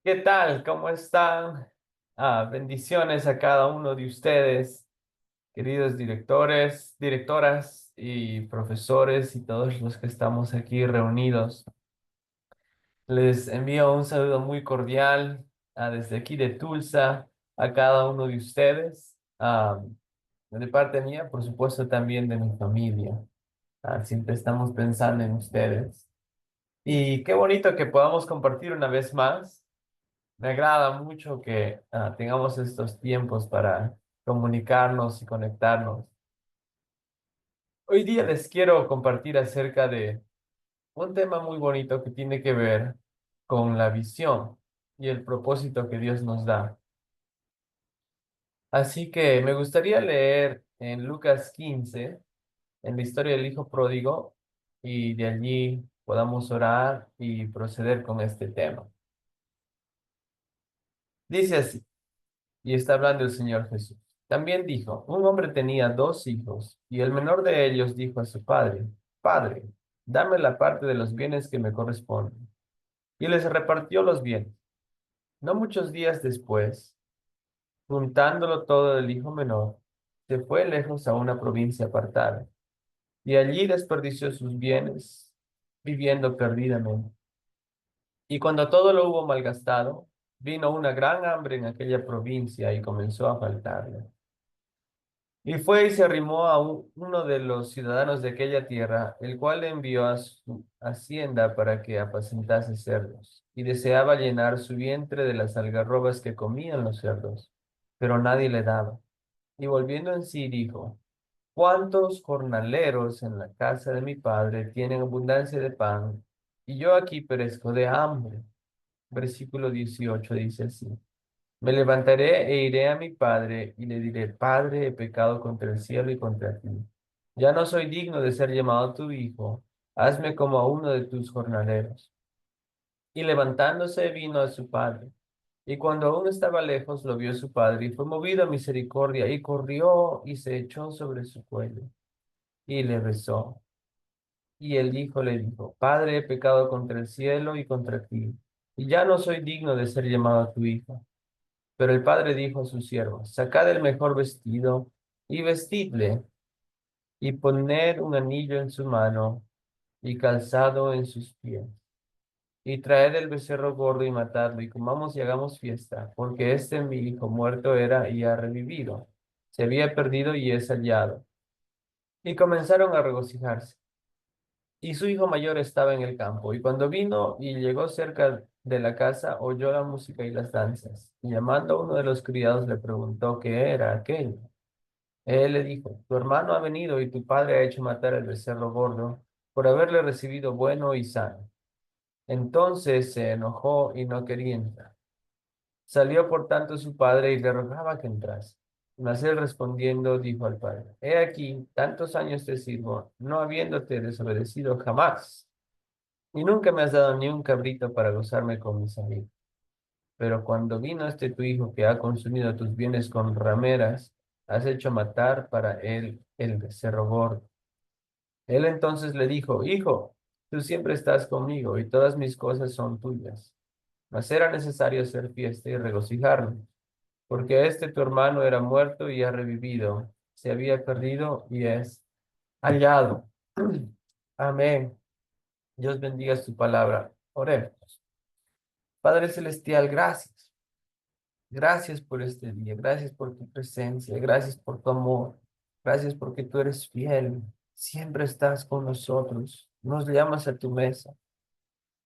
¿Qué tal? ¿Cómo están? Bendiciones a cada uno de ustedes, queridos directores, directoras y profesores y todos los que estamos aquí reunidos. Les envío un saludo muy cordial desde aquí de Tulsa a cada uno de ustedes. De parte mía, por supuesto, también de mi familia. Siempre estamos pensando en ustedes. Y qué bonito que podamos compartir una vez más. Me agrada mucho que tengamos estos tiempos para comunicarnos y conectarnos. Hoy día les quiero compartir acerca de un tema muy bonito que tiene que ver con la visión y el propósito que Dios nos da. Así que me gustaría leer en Lucas 15, en la historia del hijo pródigo, y de allí podamos orar y proceder con este tema. Dice así. Y está hablando el Señor Jesús. También dijo, un hombre tenía dos hijos, y el menor de ellos dijo a su padre, Padre, dame la parte de los bienes que me corresponden. Y les repartió los bienes. No muchos días después, juntándolo todo el hijo menor, se fue lejos a una provincia apartada, y allí desperdició sus bienes, viviendo perdidamente. Y cuando todo lo hubo malgastado, vino una gran hambre en aquella provincia y comenzó a faltarle. Y fue y se arrimó a uno de los ciudadanos de aquella tierra, el cual le envió a su hacienda para que apacentase cerdos, y deseaba llenar su vientre de las algarrobas que comían los cerdos, pero nadie le daba. Y volviendo en sí dijo, ¿cuántos jornaleros en la casa de mi padre tienen abundancia de pan, y yo aquí perezco de hambre? Versículo 18 dice así. Me levantaré e iré a mi padre y le diré, Padre, he pecado contra el cielo y contra ti. Ya no soy digno de ser llamado tu hijo. Hazme como a uno de tus jornaleros. Y levantándose vino a su padre. Y cuando aún estaba lejos, lo vio su padre y fue movido a misericordia y corrió y se echó sobre su cuello y le besó. Y el hijo le dijo, Padre, he pecado contra el cielo y contra ti. Y ya no soy digno de ser llamado tu hijo. Pero el padre dijo a sus siervos, sacad el mejor vestido y vestidle, y poned un anillo en su mano y calzado en sus pies. Y traed el becerro gordo y matadlo, y comamos y hagamos fiesta, porque este mi hijo muerto era y ha revivido. Se había perdido y es hallado. Y comenzaron a regocijarse. Y su hijo mayor estaba en el campo, y cuando vino y llegó cerca de la casa, oyó la música y las danzas. Y llamando a uno de los criados, le preguntó qué era aquello. Él le dijo, tu hermano ha venido y tu padre ha hecho matar al becerro gordo por haberle recibido bueno y sano. Entonces se enojó y no quería entrar. Salió por tanto su padre y le rogaba que entrase. Mas él respondiendo dijo al padre, he aquí, tantos años te sirvo, no habiéndote desobedecido jamás, y nunca me has dado ni un cabrito para gozarme con mis amigos. Pero cuando vino este tu hijo que ha consumido tus bienes con rameras, has hecho matar para él el becerro gordo. Él entonces le dijo, Hijo, tú siempre estás conmigo y todas mis cosas son tuyas. Mas era necesario hacer fiesta y regocijarnos, porque este tu hermano era muerto y ha revivido, se había perdido y es hallado. Amén. Dios bendiga su palabra. Oremos. Padre Celestial, gracias. Gracias por este día, gracias por tu presencia, gracias por tu amor, gracias porque tú eres fiel, siempre estás con nosotros, nos llamas a tu mesa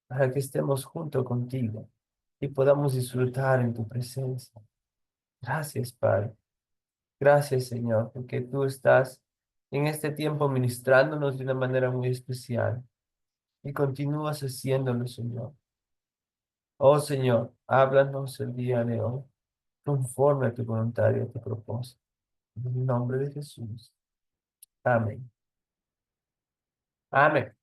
para que estemos junto contigo y podamos disfrutar en tu presencia. Gracias, Padre, gracias, Señor, porque tú estás en este tiempo ministrándonos de una manera muy especial y continúas haciéndolo, Señor. Oh, Señor, háblanos el día de hoy conforme a tu voluntad y a tu propósito. En el nombre de Jesús. Amén. Amén.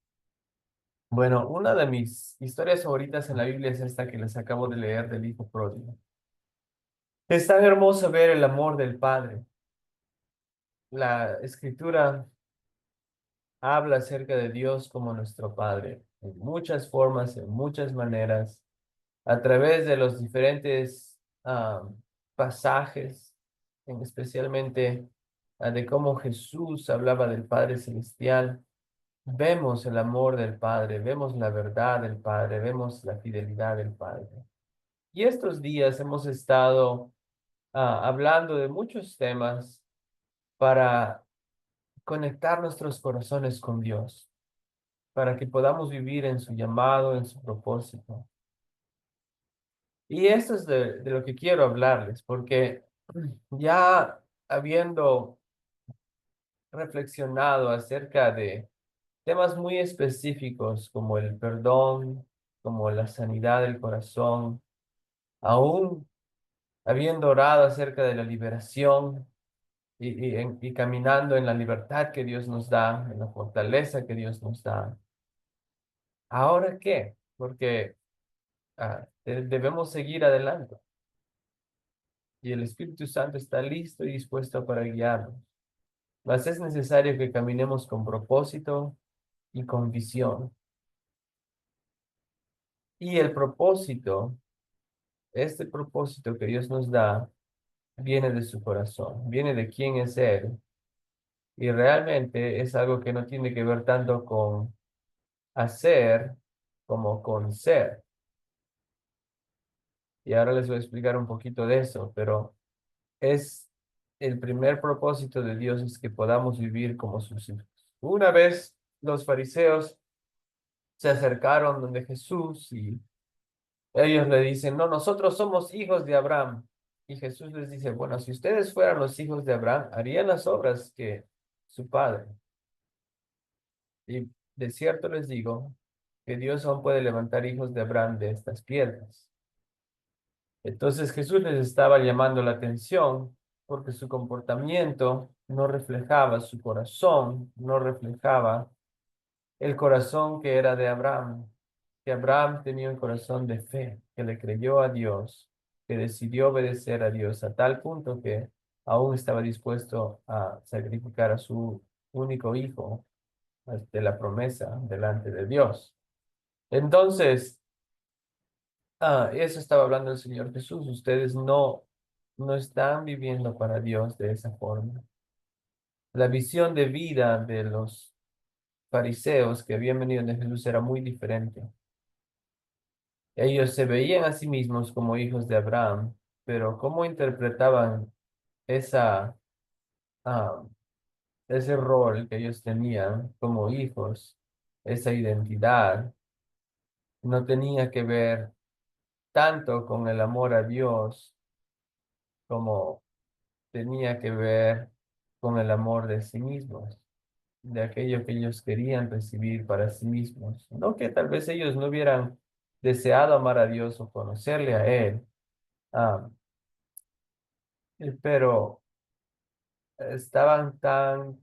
Bueno, una de mis historias favoritas en la Biblia es esta que les acabo de leer del Hijo Pródigo. Es tan hermoso ver el amor del Padre. La Escritura habla acerca de Dios como nuestro Padre, en muchas formas, en muchas maneras. a través de los diferentes pasajes, especialmente de cómo Jesús hablaba del Padre Celestial. Vemos el amor del Padre, vemos la verdad del Padre, vemos la fidelidad del Padre. Y estos días hemos estado hablando de muchos temas para conectar nuestros corazones con Dios, para que podamos vivir en su llamado, en su propósito. Y esto es de lo que quiero hablarles, porque ya habiendo reflexionado acerca de temas muy específicos como el perdón, como la sanidad del corazón, aún habiendo orado acerca de la liberación y caminando en la libertad que Dios nos da, en la fortaleza que Dios nos da. ¿Ahora qué? Porque debemos seguir adelante y el Espíritu Santo está listo y dispuesto para guiarnos. Mas es necesario que caminemos con propósito y con visión. Y el propósito, este propósito que Dios nos da, viene de su corazón, viene de quién es Él. Y realmente es algo que no tiene que ver tanto con hacer como con ser. Y ahora les voy a explicar un poquito de eso, pero es el primer propósito de Dios es que podamos vivir como sus hijos. Una vez los fariseos se acercaron donde Jesús y ellos le dicen, no, nosotros somos hijos de Abraham. Y Jesús les dice, bueno, si ustedes fueran los hijos de Abraham, harían las obras que su padre. Y de cierto les digo que Dios aún puede levantar hijos de Abraham de estas piedras. Entonces Jesús les estaba llamando la atención porque su comportamiento no reflejaba su corazón, no reflejaba el corazón que era de Abraham, que Abraham tenía un corazón de fe, que le creyó a Dios, que decidió obedecer a Dios a tal punto que aún estaba dispuesto a sacrificar a su único hijo de la promesa delante de Dios. Entonces, eso estaba hablando el Señor Jesús. Ustedes no están viviendo para Dios de esa forma. La visión de vida de los fariseos que habían venido de Jesús era muy diferente. Ellos se veían a sí mismos como hijos de Abraham, pero cómo interpretaban esa, ah, ese rol que ellos tenían como hijos, esa identidad, no tenía que ver tanto con el amor a Dios como tenía que ver con el amor de sí mismos, de aquello que ellos querían recibir para sí mismos. No que tal vez ellos no hubieran deseado amar a Dios o conocerle a Él, ah, pero estaban tan,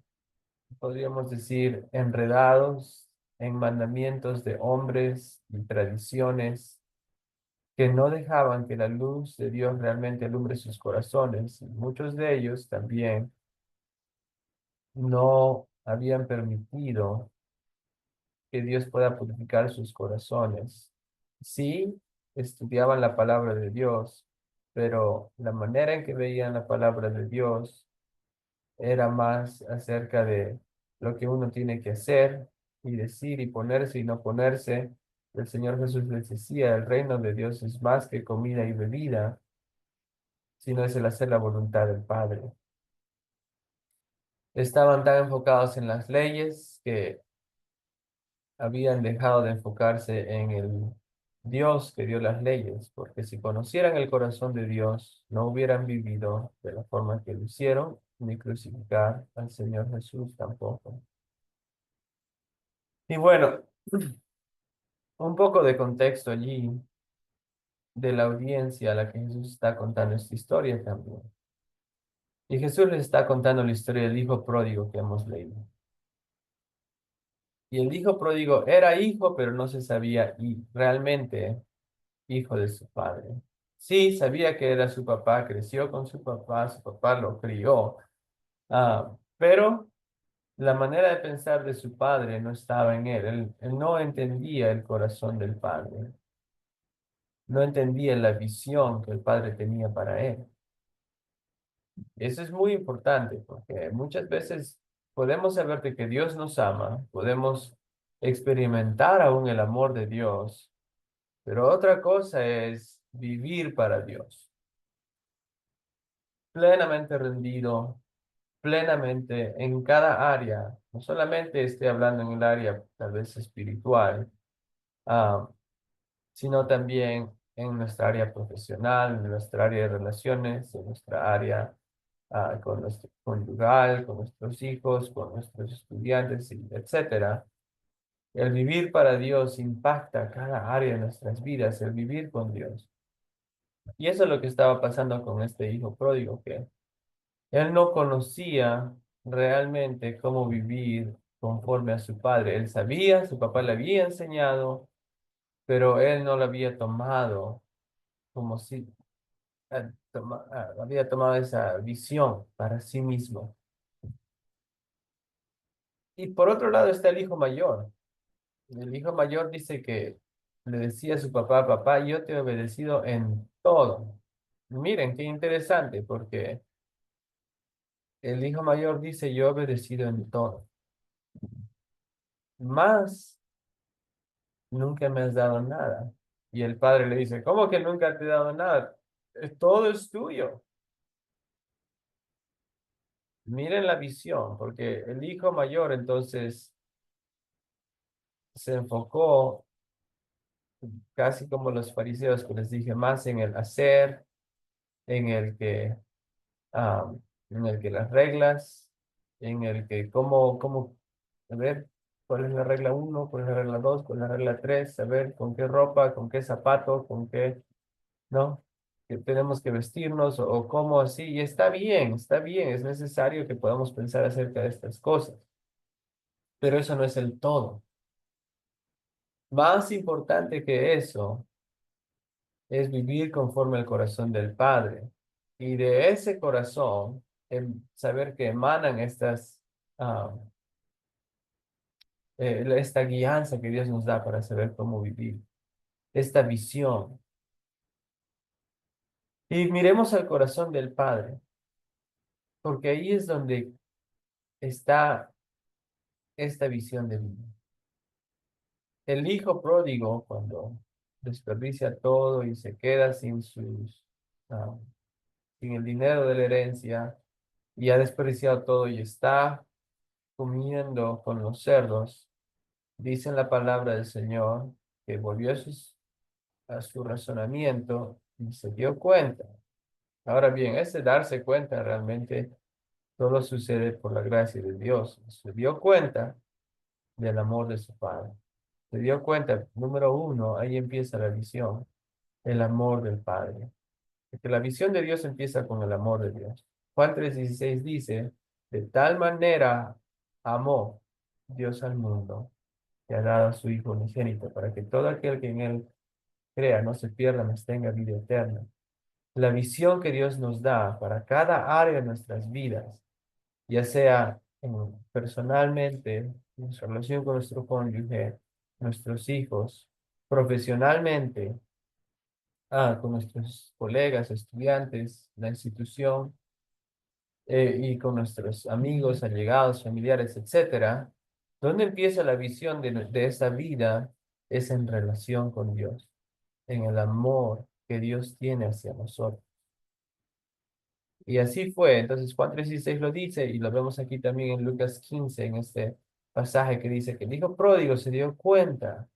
podríamos decir, enredados en mandamientos de hombres y tradiciones que no dejaban que la luz de Dios realmente alumbre sus corazones. Y muchos de ellos también no habían permitido que Dios pueda purificar sus corazones. Sí, estudiaban la palabra de Dios, pero la manera en que veían la palabra de Dios era más acerca de lo que uno tiene que hacer y decir y ponerse y no ponerse. El Señor Jesús les decía, el reino de Dios es más que comida y bebida, sino es el hacer la voluntad del Padre. Estaban tan enfocados en las leyes que habían dejado de enfocarse en el Dios que dio las leyes, porque si conocieran el corazón de Dios, no hubieran vivido de la forma que lo hicieron, ni crucificar al Señor Jesús tampoco. Y bueno, un poco de contexto allí de la audiencia a la que Jesús está contando esta historia también. Y Jesús les está contando la historia del hijo pródigo que hemos leído. Y el hijo pródigo era hijo, pero no se sabía y realmente hijo de su padre. Sí, sabía que era su papá, creció con su papá lo crió, pero la manera de pensar de su padre no estaba en él. Él no entendía el corazón del padre. no entendía la visión que el Padre tenía para él. Eso es muy importante porque muchas veces podemos saber de que Dios nos ama, podemos experimentar aún el amor de Dios, pero otra cosa es vivir para Dios, plenamente rendido, plenamente en cada área. No solamente estoy hablando en el área tal vez espiritual, ah, sino también en nuestra área profesional, en nuestra área de relaciones, en nuestra área con nuestro conyugal, con nuestros hijos, con nuestros estudiantes, etcétera. El vivir para Dios impacta cada área de nuestras vidas, el vivir con Dios. Y eso es lo que estaba pasando con este hijo pródigo, que él no conocía realmente cómo vivir conforme a su padre. Él sabía, su papá le había enseñado, pero él no lo había tomado como si había tomado esa visión para sí mismo. Y por otro lado está el hijo mayor. El hijo mayor dice que le decía a su papá, papá, yo te he obedecido en todo. Miren, qué interesante, porque el hijo mayor dice, yo he obedecido en todo. Más nunca me has dado nada. Y el padre le dice, ¿cómo que nunca te he dado nada? Todo es tuyo. Miren la visión, porque el hijo mayor entonces se enfocó casi como los fariseos que les dije, más en el hacer, en el que, ah, en el que las reglas, en el que a ver, cuál es la regla uno, cuál es la regla 2, cuál es la regla 3, saber con qué ropa, con qué zapato, con qué, ¿no? Que tenemos que vestirnos o cómo así. Y está bien, es necesario que podamos pensar acerca de estas cosas, pero eso no es el todo. Más importante que eso es vivir conforme al corazón del Padre. Y de ese corazón, saber que emanan ah, esta guianza que Dios nos da para saber cómo vivir, esta visión. Y miremos al corazón del Padre, porque ahí es donde está esta visión de vida. El hijo pródigo, cuando desperdicia todo y se queda ah, sin el dinero de la herencia, y ha desperdiciado todo y está comiendo con los cerdos, dice en la palabra del Señor que volvió a su razonamiento y se dio cuenta. Ahora bien, ese darse cuenta realmente solo sucede por la gracia de Dios. Se dio cuenta del amor de su Padre. Se dio cuenta, número uno, ahí empieza la visión, el amor del Padre. Porque la visión de Dios empieza con el amor de Dios. Juan 3:16 dice, de tal manera amó Dios al mundo, que ha dado a su Hijo unigénito, para que todo aquel que en él crea no se pierda, mas tenga vida eterna. La visión que Dios nos da para cada área de nuestras vidas, ya sea personalmente, en nuestra relación con nuestro cónyuge, nuestros hijos, profesionalmente, con nuestros colegas, estudiantes, la institución, y con nuestros amigos, allegados, familiares, etcétera. ¿Dónde empieza la visión de esta vida? Es en relación con Dios, en el amor que Dios tiene hacia nosotros. Y así fue. Entonces Juan 3:16 lo dice y lo vemos aquí también en Lucas 15, en este pasaje que dice que el hijo pródigo se dio cuenta,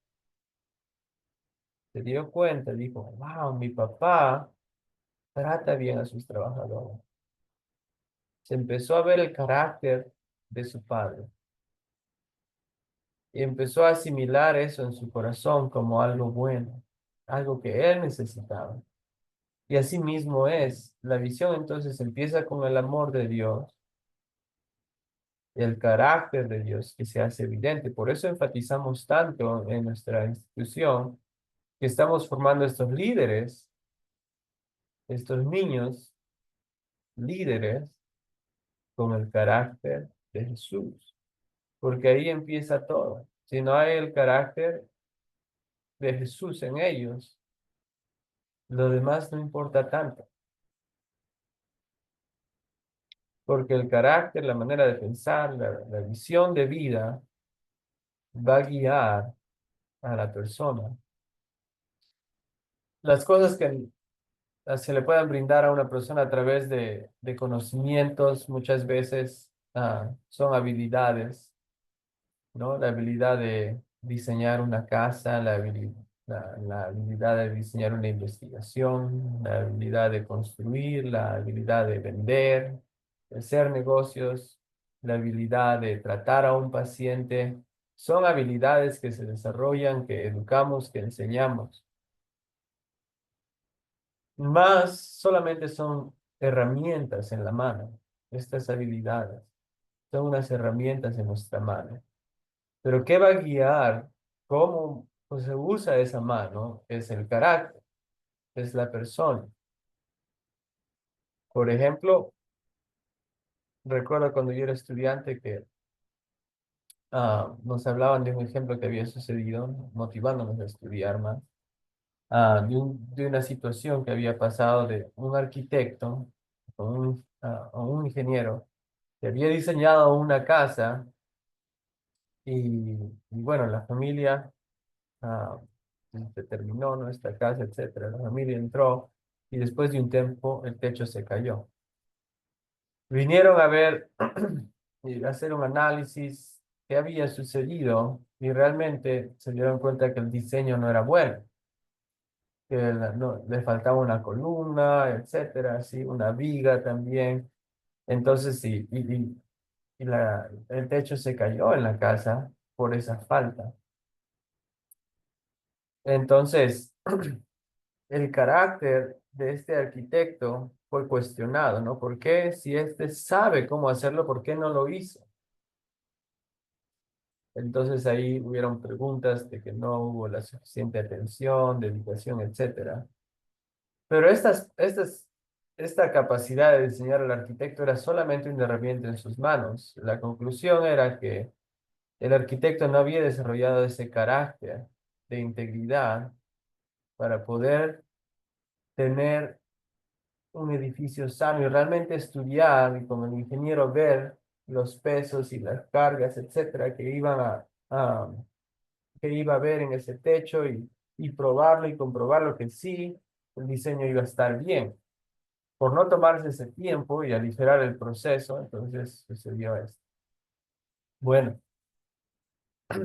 dijo, wow, mi papá trata bien a sus trabajadores. Se empezó a ver el carácter de su padre y empezó a asimilar eso en su corazón como algo bueno, algo que él necesitaba. Y así mismo es. La visión entonces empieza con el amor de Dios, el carácter de Dios que se hace evidente. Por eso enfatizamos tanto en nuestra institución que estamos formando estos líderes, estos niños líderes con el carácter de Jesús, porque ahí empieza todo. Si no hay el carácter de Jesús en ellos, lo demás no importa tanto, porque el carácter, la manera de pensar, la visión de vida va a guiar a la persona. Las cosas que se le puedan brindar a una persona a través de conocimientos, muchas veces son habilidades, ¿no? La habilidad de diseñar una casa, la habilidad de diseñar una investigación, la habilidad de construir, la habilidad de vender, de hacer negocios, la habilidad de tratar a un paciente. Son habilidades que se desarrollan, que educamos, que enseñamos. Más solamente son herramientas en la mano. Estas habilidades son unas herramientas en nuestra mano. Pero ¿qué va a guiar cómo pues, se usa esa mano? Es el carácter, es la persona. Por ejemplo, recuerdo cuando yo era estudiante que nos hablaban de un ejemplo que había sucedido, motivándonos a estudiar más, de una situación que había pasado de un arquitecto o un ingeniero que había diseñado una casa y bueno, la familia ah, terminó nuestra casa, etcétera. La familia entró y después de un tiempo el techo se cayó. Vinieron a ver y hacer un análisis qué había sucedido y realmente se dieron cuenta que el diseño no era bueno, que no, le faltaba una columna, etcétera, así, una viga también. Entonces, sí, el techo se cayó en la casa por esa falta. Entonces, el carácter de este arquitecto fue cuestionado, ¿no? ¿Por qué si este sabe cómo hacerlo, por qué no lo hizo? Entonces ahí hubieron preguntas de que no hubo la suficiente atención, dedicación, etcétera. Pero esta capacidad de diseñar al arquitecto era solamente una herramienta en sus manos. La conclusión era que el arquitecto no había desarrollado ese carácter de integridad para poder tener un edificio sano y realmente estudiar y como el ingeniero ver los pesos y las cargas, etcétera, que iba a ver en ese techo y probarlo y comprobarlo que sí, el diseño iba a estar bien. Por no tomarse ese tiempo y aligerar el proceso, entonces sucedió esto. Bueno,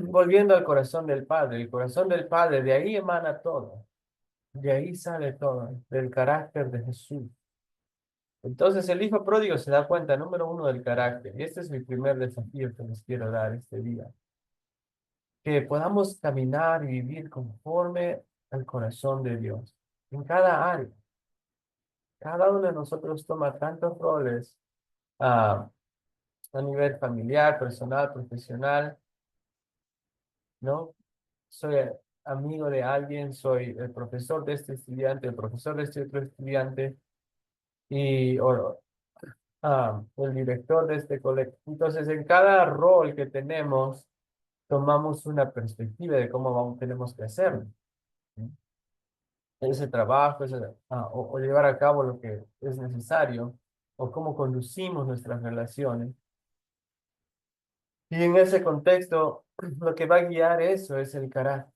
volviendo al corazón del Padre, el corazón del Padre, de ahí emana todo, de ahí sale todo, del carácter de Jesús. Entonces el hijo pródigo se da cuenta, número uno, del carácter. Y este es mi primer desafío que les quiero dar este día. Que podamos caminar y vivir conforme al corazón de Dios. En cada área. Cada uno de nosotros toma tantos roles ah, a nivel familiar, personal, profesional, ¿no? Soy amigo de alguien, soy el profesor de este estudiante, el profesor de este otro estudiante, o el director de este colegio. Entonces, en cada rol que tenemos, tomamos una perspectiva de cómo tenemos que hacerlo, ¿sí? Ese trabajo, o llevar a cabo lo que es necesario, o cómo conducimos nuestras relaciones. Y en ese contexto, lo que va a guiar eso es el carácter,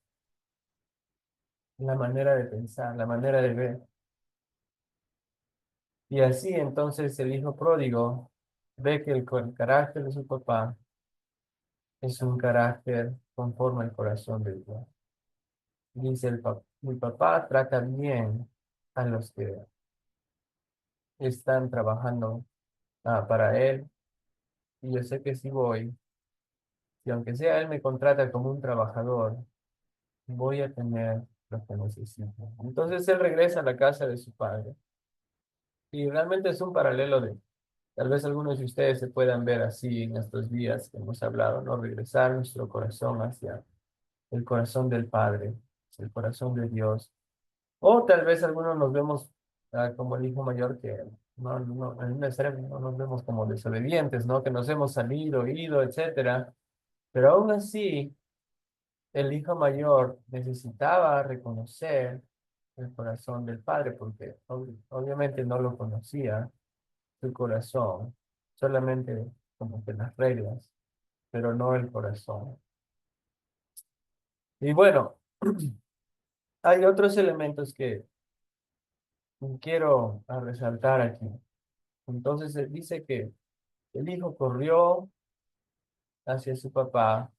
la manera de pensar, la manera de ver. Y así entonces el hijo pródigo ve que el carácter de su papá es un carácter conforme al corazón de Dios. Dice mi papá trata bien a los que están trabajando para él. Y yo sé que si voy, y aunque sea él me contrata como un trabajador, voy a tener lo que necesito. Entonces él regresa a la casa de su padre. Y realmente es un paralelo de, tal vez algunos de ustedes se puedan ver así en estos días que hemos hablado, ¿no? Regresar nuestro corazón hacia el corazón del Padre, hacia el corazón de Dios. O tal vez algunos nos vemos como el hijo mayor que en un extremo no nos vemos como desobedientes, ¿no? Que nos hemos salido, ido, etcétera. Pero aún así, el hijo mayor necesitaba reconocer el corazón del Padre, porque obviamente no lo conocía, su corazón, solamente como que las reglas, pero no el corazón. Y bueno, hay otros elementos que quiero resaltar aquí. Entonces, dice que el hijo corrió hacia su papá.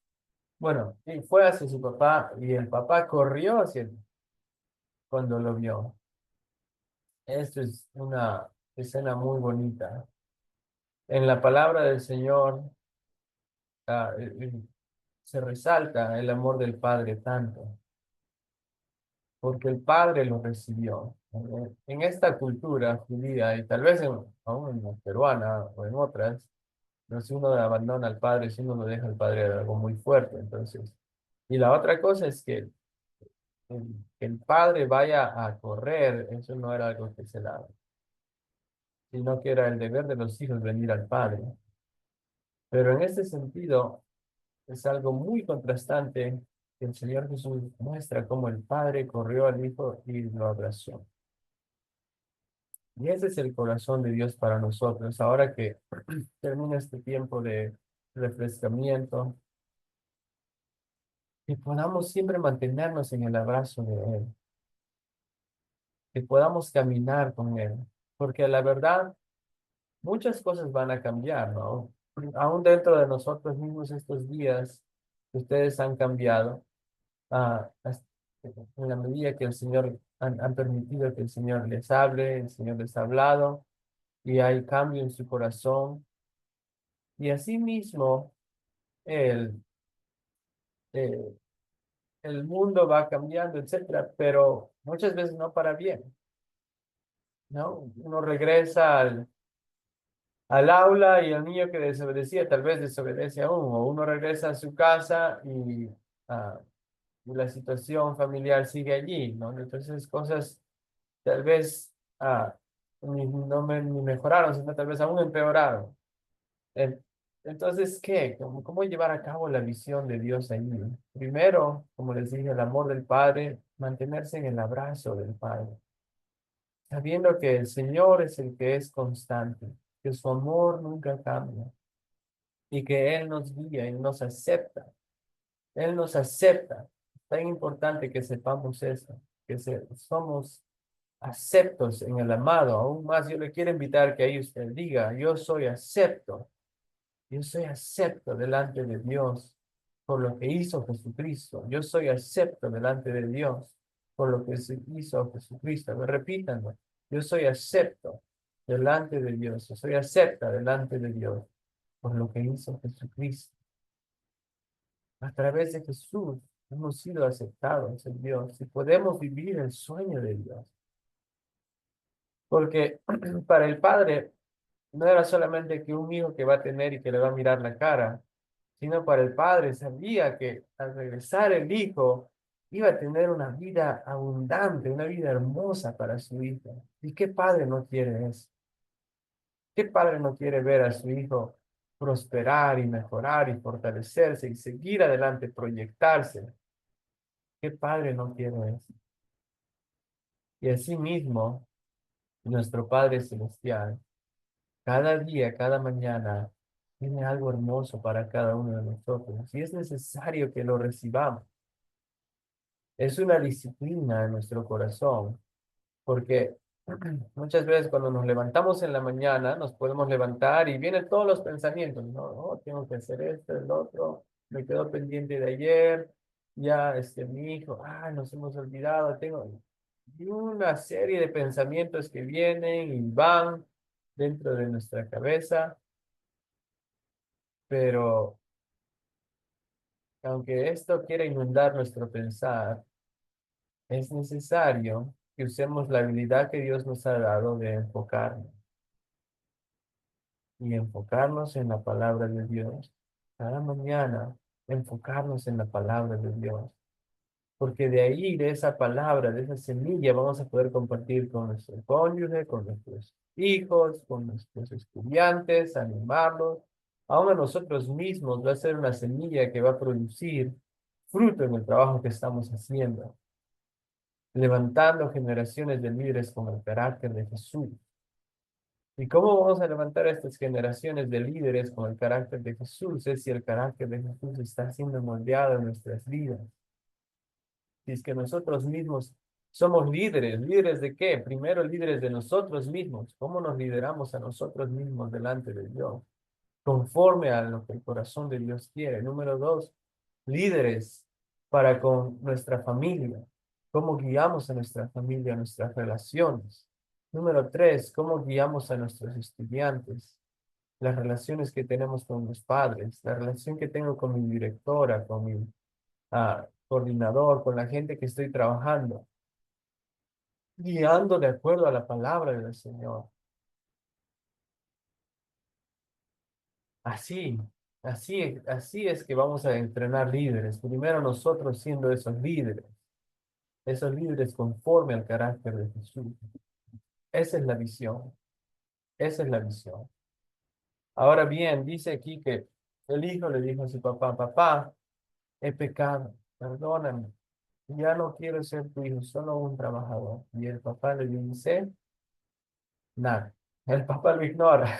Bueno, y fue hacia su papá y el papá corrió hacia él cuando lo vio. Esto es una escena muy bonita. En la palabra del Señor ah, se resalta el amor del Padre tanto, porque el Padre lo recibió. En esta cultura judía, y tal vez aún en la peruana o en otras, no, si uno abandona al Padre, si uno lo deja al Padre, era algo muy fuerte. Entonces, y la otra cosa es que que el padre vaya a correr, eso no era algo que se daba, sino que era el deber de los hijos venir al padre. Pero en este sentido, es algo muy contrastante que el Señor Jesús muestra cómo el padre corrió al hijo y lo abrazó. Y ese es el corazón de Dios para nosotros. Ahora que termina este tiempo de refrescamiento, que podamos siempre mantenernos en el abrazo de Él, que podamos caminar con Él, porque la verdad, muchas cosas van a cambiar, ¿no? Aún dentro de nosotros mismos estos días, ustedes han cambiado en la medida que el Señor han permitido que el Señor les hable, el Señor les ha hablado y hay cambio en su corazón. Y asimismo, el, eh, el mundo va cambiando, etcétera, pero muchas veces no para bien, ¿no? Uno regresa al aula y el niño que desobedecía tal vez desobedece aún, o uno regresa a su casa ah, y la situación familiar sigue allí, ¿no? Entonces cosas tal vez ni mejoraron, sino tal vez aún empeoraron. En- Entonces, ¿qué? ¿Cómo llevar a cabo la visión de Dios allí? Primero, como les dije, el amor del Padre, mantenerse en el abrazo del Padre, sabiendo que el Señor es el que es constante, que su amor nunca cambia y que Él nos guía, Él nos acepta, Él nos acepta. Es tan importante que sepamos eso, que somos aceptos en el amado. Aún más, yo le quiero invitar que ahí usted diga, yo soy acepto delante de Dios por lo que hizo Jesucristo. Yo soy acepto delante de Dios por lo que hizo Jesucristo. Me repítanlo. Yo soy acepto delante de Dios. Yo soy acepta delante de Dios por lo que hizo Jesucristo. A través de Jesús hemos sido aceptados en Dios y podemos vivir el sueño de Dios. Porque para el Padre no era solamente que un hijo que va a tener y que le va a mirar la cara, sino para el Padre sabía que al regresar el hijo iba a tener una vida abundante, una vida hermosa para su hijo. ¿Y qué padre no quiere eso? ¿Qué padre no quiere ver a su hijo prosperar y mejorar y fortalecerse y seguir adelante, proyectarse? ¿Qué padre no quiere eso? Y asimismo, nuestro Padre Celestial, cada día, cada mañana, tiene algo hermoso para cada uno de nosotros. Y es necesario que lo recibamos. Es una disciplina en nuestro corazón, porque muchas veces cuando nos levantamos en la mañana, nos podemos levantar y vienen todos los pensamientos, ¿no? Oh, tengo que hacer esto, el otro, me quedo pendiente de ayer, ya mi hijo, nos hemos olvidado, tengo y una serie de pensamientos que vienen y van dentro de nuestra cabeza, pero aunque esto quiera inundar nuestro pensar, es necesario que usemos la habilidad que Dios nos ha dado de enfocarnos y enfocarnos en la palabra de Dios. Cada mañana, enfocarnos en la palabra de Dios. Porque de ahí, de esa palabra, de esa semilla, vamos a poder compartir con nuestro cónyuge, con nuestros hijos, con nuestros estudiantes, animarlos. Aún a nosotros mismos va a ser una semilla que va a producir fruto en el trabajo que estamos haciendo. levantando generaciones de líderes con el carácter de Jesús. ¿Y cómo vamos a levantar a estas generaciones de líderes con el carácter de Jesús? Es si el carácter de Jesús está siendo moldeado en nuestras vidas. Si es que nosotros mismos somos líderes, ¿líderes de qué? Primero líderes de nosotros mismos. ¿Cómo nos lideramos a nosotros mismos delante de Dios? Conforme a lo que el corazón de Dios quiere. Número dos, líderes para con nuestra familia. ¿Cómo guiamos a nuestra familia, a nuestras relaciones? Número tres, ¿cómo guiamos a nuestros estudiantes? Las relaciones que tenemos con los padres, la relación que tengo con mi directora, con mi coordinador, con la gente que estoy trabajando, guiando de acuerdo a la palabra del Señor. Así, así es que vamos a entrenar líderes. Primero nosotros siendo esos líderes conforme al carácter de Jesús. Esa es la visión, esa es la visión. Ahora bien, dice aquí que el hijo le dijo a su papá, papá, he pecado, perdóname, ya no quiero ser tu hijo, solo un trabajador. Y el papá le dice, nada, el papá lo ignora,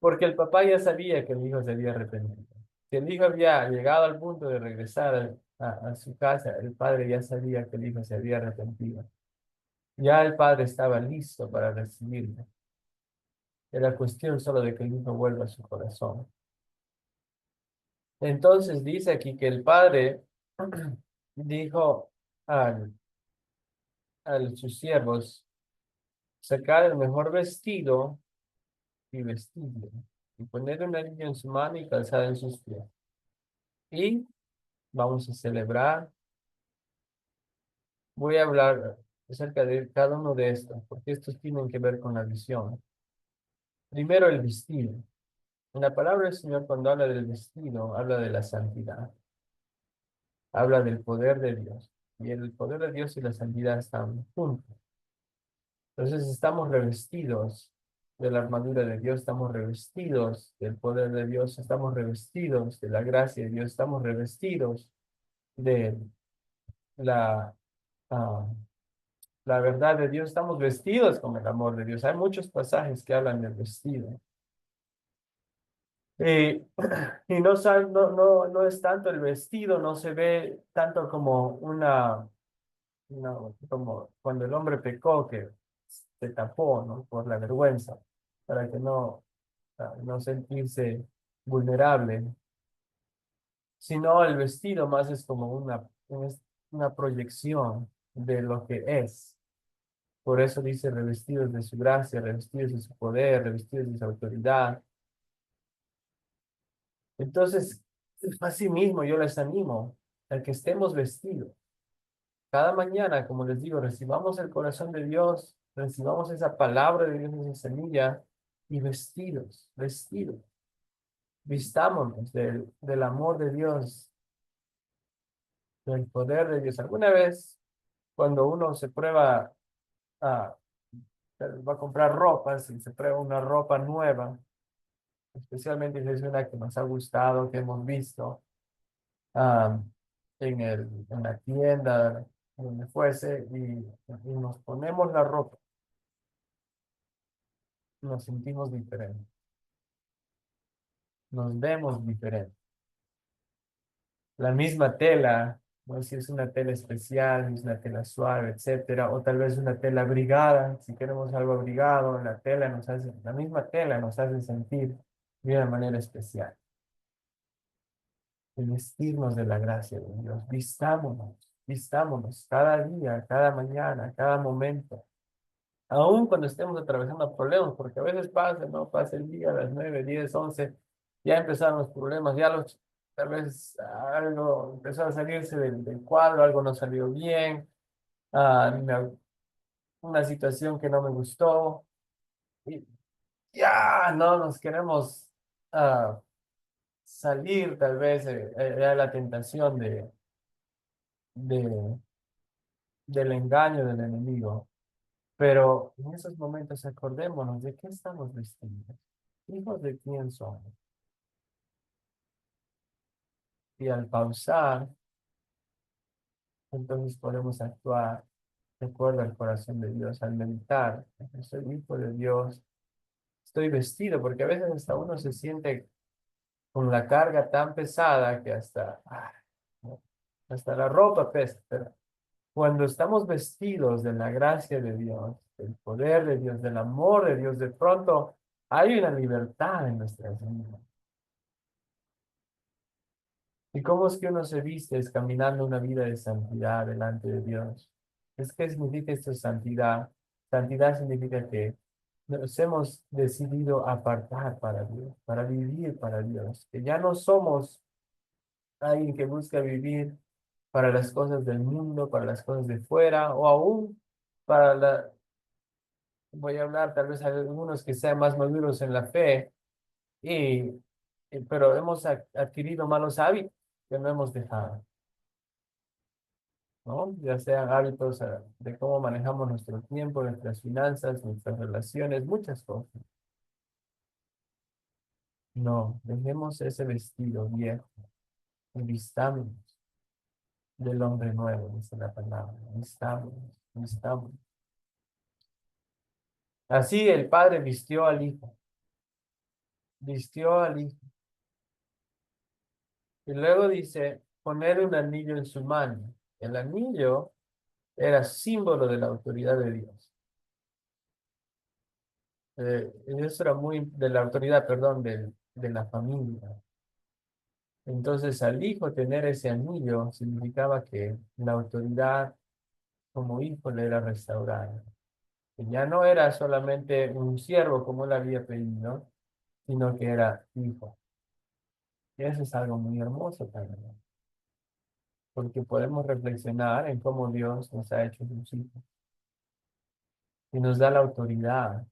porque el papá ya sabía que el hijo se había arrepentido. Si el hijo había llegado al punto de regresar a su casa, el padre ya sabía que el hijo se había arrepentido. Ya el padre estaba listo para recibirlo. Era cuestión solo de que el hijo vuelva a su corazón. Entonces dice aquí que el padre dijo a sus siervos, sacar el mejor vestido y vestirlo, y poner un anillo en su mano y calzada en sus pies. Y vamos a celebrar. Voy a hablar acerca de cada uno de estos, porque estos tienen que ver con la visión. Primero, el vestido. En la palabra del Señor, cuando habla del vestido, habla de la santidad, habla del poder de Dios. Y el poder de Dios y la santidad están juntos. Entonces estamos revestidos de la armadura de Dios, estamos revestidos del poder de Dios, estamos revestidos de la gracia de Dios, estamos revestidos de la, ah, la verdad de Dios, estamos vestidos con el amor de Dios. Hay muchos pasajes que hablan del vestido. Eh, y no es tanto el vestido, no se ve tanto como como cuando el hombre pecó que se tapó, ¿no? Por la vergüenza, para que no sentirse vulnerable, sino el vestido más es como una proyección de lo que es. Por eso dice revestidos de su gracia, revestidos de su poder, revestidos de su autoridad. Entonces, así mismo yo les animo a que estemos vestidos. Cada mañana, como les digo, recibamos el corazón de Dios, recibamos esa palabra de Dios, esa semilla, y vestidos, vistámonos del amor de Dios, del poder de Dios. Alguna vez, cuando uno se prueba, ah, va a comprar ropas y se prueba una ropa nueva, especialmente si es una que nos ha gustado, que hemos visto, ah, en la tienda, donde fuese, y nos ponemos la ropa, nos sentimos diferentes, nos vemos diferentes. La misma tela, no sé si es una tela especial, si es una tela suave, etcétera, o tal vez una tela abrigada, si queremos algo abrigado, la misma tela nos hace sentir de una manera especial. El vestirnos de la gracia de Dios, vistámonos cada día, cada mañana, cada momento. Aún cuando estemos atravesando problemas, porque a veces pasa, ¿no? Pasa el día, a las 9, 10, 11, ya empezaron los problemas, tal vez algo empezó a salirse del cuadro, algo no salió bien, una situación que no me gustó, y ya no nos queremos ah, salir tal vez de la tentación de, del engaño del enemigo. Pero en esos momentos acordémonos de qué estamos vestidos, hijos de quién somos. Y al pausar, entonces podemos actuar de acuerdo al corazón de Dios, al meditar. Soy hijo de Dios, estoy vestido, porque a veces hasta uno se siente con la carga tan pesada que ¿no? Hasta la ropa pesa. Pero cuando estamos vestidos de la gracia de Dios, del poder de Dios, del amor de Dios, de pronto hay una libertad en nuestras vidas. ¿Y cómo es que uno se viste? Es caminando una vida de santidad delante de Dios. ¿Qué significa esto santidad? Santidad significa que nos hemos decidido apartar para Dios, para vivir para Dios, que ya no somos alguien que busca vivir para las cosas del mundo, para las cosas de fuera, o aún para voy a hablar tal vez a algunos que sean más maduros en la fe, y, pero hemos adquirido malos hábitos que no hemos dejado, ¿no? Ya sean hábitos de cómo manejamos nuestro tiempo, nuestras finanzas, nuestras relaciones, muchas cosas. No, dejemos ese vestido viejo y vistamos del hombre nuevo, dice la palabra. Vistamos, vistamos. Así el padre vistió al hijo. Y luego dice, poner un anillo en su mano. El anillo era símbolo de la autoridad de Dios. Eso era muy, de la autoridad, perdón, de la familia. Entonces, al hijo tener ese anillo significaba que la autoridad como hijo le era restaurada. Que ya no era solamente un siervo como él había pedido, sino que era hijo. Y eso es algo muy hermoso también, porque podemos reflexionar en cómo Dios nos ha hecho sus hijos y nos da la autoridad.